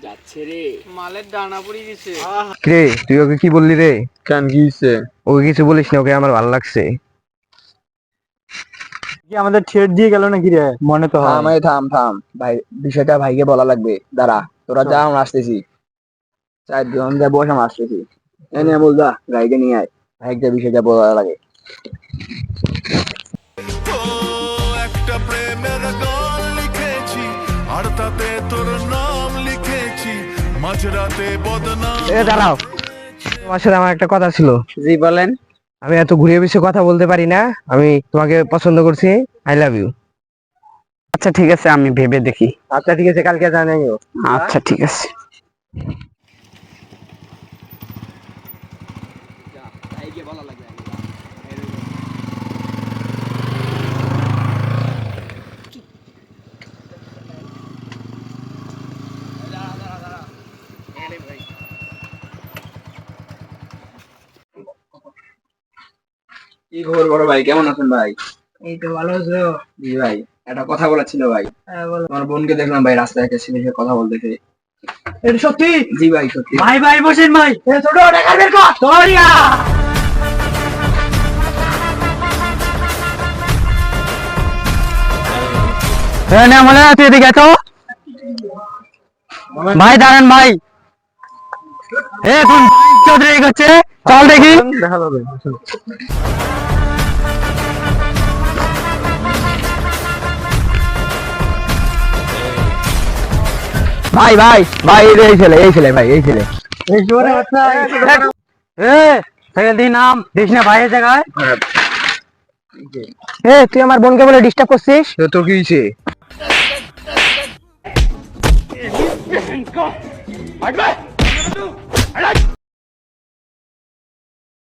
যাচ্ছে রে, মালের ডানা পড়ে গেছে। রে তুই ওকে কি বললি রে? কেন কি হইছে? ওকে কিছু বলিস না, ওকে আমার ভালো লাগছে। কি আমাদের ছেড় দিয়ে গেল নাকি রে? মনে তো হয়। থাম থাম ভাই, বিষয়টা ভাইকে বলা লাগবে। দাঁড়া, তোরা যা, আমরা আসতেছি। চারজন যা বস, আমরা আসতেছি। এনে বল, যা গাড়িকে নিয়ে আয়, ভাইকে বিষয়টা বলা লাগে। একটা প্রেমের গান লিখেছি, আর তাতে তোর নাম লিখেছি, মাঝরাতে বদনাম। দাঁড়াও, তোমার সাথে আমার একটা কথা ছিল। জি বলেন। আমি এত ঘুরিয়ে বেশি কথা বলতে পারি না। আমি তোমাকে পছন্দ করছি। I love you. আচ্ছা ঠিক আছে, আমি ভেবে দেখি। আচ্ছা ঠিক আছে, কালকে জানাইও। আচ্ছা ঠিক আছে। ভাইকে বলা লাগবে। কি খবর বড় ভাই, কেমন আছেন ভাই? এই তো ভালো আছো? জি ভাই, একটা কথা বলার ছিল ভাই। তোমার বোনকে দেখলাম ভাই রাস্তায় একটা ছেলের সাথে কথা বলতেছে। এটা সত্যি? জি ভাই সত্যি। ভাই ভাই বসেন ভাই। ছোট টাকা বের কর তোরিয়া। না মনে আছে, এদিকে তো ভাই দাঁড়ান ভাই। এখন চৌধুরী করছে, চল দেখি। দেখা যাবে। ভাই ভাই ভাই, এই ছেলে ভাই, এই ছেলে। দিন নাম দিস না ভাইয়ের জায়গায়। তুই আমার বোনকে বলে ডিস্টার্ব করছিস? তোর কি হয়েছে?